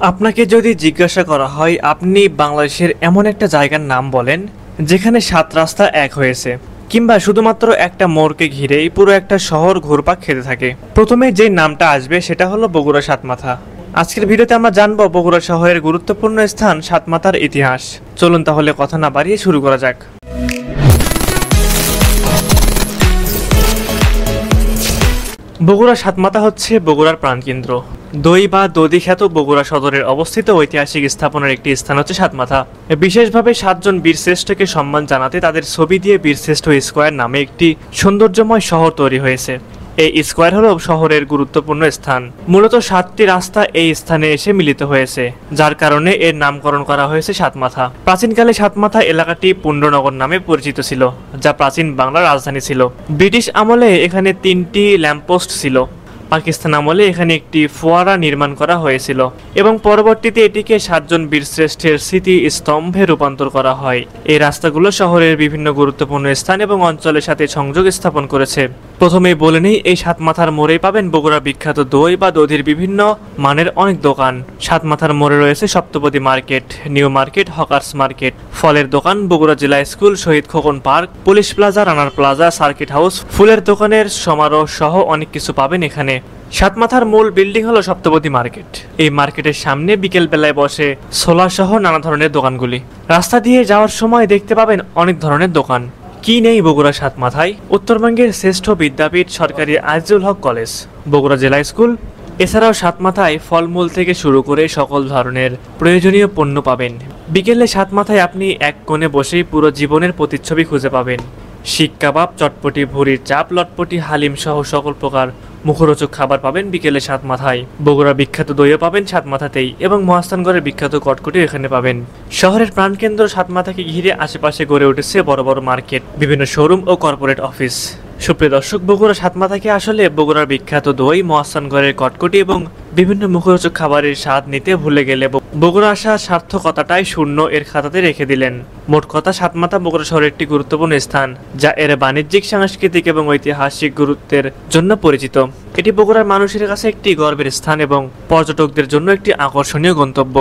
আপনাকে যদি জিজ্ঞাসা করা হয় আপনি বাংলাদেশের এমন একটা জায়গার নাম বলেন যেখানে ৭ রাস্তা এক হয়েছে, কিংবা শুধুমাত্র একটা মোড়কে ঘিরেই পুরো একটা শহর ঘুরপাক খেতে থাকে, প্রথমে যে নামটা আসবে সেটা হলো বগুড়া সাতমাথা। আজকের ভিডিওতে আমরা জানবো বগুড়া শহরের গুরুত্বপূর্ণ স্থান সাতমাথার ইতিহাস। চলুন তাহলে কথা না বাড়িয়ে শুরু করা যাক। বগুড়া সাতমাথা হচ্ছে বগুড়ার প্রাণকেন্দ্র। দই বা দধি খ্যাত বগুড়া সদরের অবস্থিত ঐতিহাসিক স্থাপনার একটি স্থান হচ্ছে সাতমাথা। বিশেষভাবে ৭ জন বীরশ্রেষ্ঠকে সম্মান জানাতে তাদের ছবি দিয়ে বীরশ্রেষ্ঠ স্কোয়ার নামে একটি সৌন্দর্যময় শহর তৈরি হয়েছে। এই স্কোয়ার হলো শহরের গুরুত্বপূর্ণ স্থান। মূলত ৭টি রাস্তা এই স্থানে এসে মিলিত হয়েছে, যার কারণে এর নামকরণ করা হয়েছে সাতমাথা। প্রাচীনকালে সাতমাথা এলাকাটি পুণ্ড্রনগর নামে পরিচিত ছিল, যা প্রাচীন বাংলার রাজধানী ছিল। ব্রিটিশ আমলে এখানে ৩টি ল্যাম্পপোস্ট ছিল। পাকিস্তান আমলে এখানে একটি ফোয়ারা নির্মাণ করা হয়েছিল এবং পরবর্তীতে এটিকে ৭ জন বীরশ্রেষ্ঠের স্মৃতি স্তম্ভে রূপান্তর করা হয়। এই রাস্তাগুলো শহরের বিভিন্ন গুরুত্বপূর্ণ স্থান এবং অঞ্চলের সাথে সংযোগ স্থাপন করেছে। প্রথমেই বলে নেই, এই সাতমাথার মোড়েই পাবেন বগুড়া বিখ্যাত দই বা দধির বিভিন্ন মানের অনেক দোকান। সাতমাথার মোড়ে রয়েছে Saptapadi market, new market, hawkers market, ফলের দোকান, বগুড়া জেলা স্কুল, শহীদ খোকন পার্ক, পুলিশ প্লাজা, রানার প্লাজা, সার্কিট হাউস, ফুলের দোকানের সমারোহ সহ অনেক কিছু পাবেন এখানে। সাতমাথার মূল বিল্ডিং হলো সপ্তপদী মার্কেট। এই মার্কেটের সামনে বিকেল বেলায় বসে ছোলা সহ নানা ধরনের দোকানগুলি। রাস্তা দিয়ে যাওয়ার সময় দেখতে পাবেন অনেক ধরনের দোকান। কি নেই বগুড়া সাতমাথায়? উত্তরবঙ্গের শ্রেষ্ঠ বিদ্যাপীঠ সরকারি আজিজুল হক কলেজ, বগুড়া জেলা স্কুল। এছাড়াও সাতমাথায় ফলমূল থেকে শুরু করে সকল ধরনের প্রয়োজনীয় পণ্য পাবেন। বিকেলে সাতমাথায় আপনি এক কোণে বসেই পুরো জীবনের প্রতিচ্ছবি খুঁজে পাবেন। শিক কাবাব, চটপটি, ভুড়ির চাপ, লটপটি, হালিম সহ সকল প্রকার মুখরোচক খাবার পাবেন বিকেলে সাতমাথায়। বগুড়া বিখ্যাত দইও পাবেন সাতমাথাতেই এবং মহাস্থানগড়ের বিখ্যাত কটকটিও এখানে পাবেন। শহরের প্রাণকেন্দ্র সাতমাথাকে ঘিরে আশেপাশে গড়ে উঠেছে বড় বড় মার্কেট, বিভিন্ন শোরুম ও কর্পোরেট অফিস। সুপ্রিয় দর্শক, বগুড়া সাতমাথাকে আসলে বগুড়ার বিখ্যাত দই, মহাস্থানগড়ের কটকটি এবং বিভিন্ন মুখরোচক খাবারের স্বাদ নিতে ভুলে গেলে বগুড়া আসার সার্থকতাটাই শূন্য এর খাতাতে রেখে দিলেন। মোট কথা, সাতমাথা বগুড়া শহরের একটি গুরুত্বপূর্ণ স্থান, যা এর বাণিজ্যিক, সাংস্কৃতিক এবং ঐতিহাসিক গুরুত্বের জন্য পরিচিত। এটি বগুড়ার মানুষের কাছে একটি গর্বের স্থান এবং পর্যটকদের জন্য একটি আকর্ষণীয় গন্তব্য।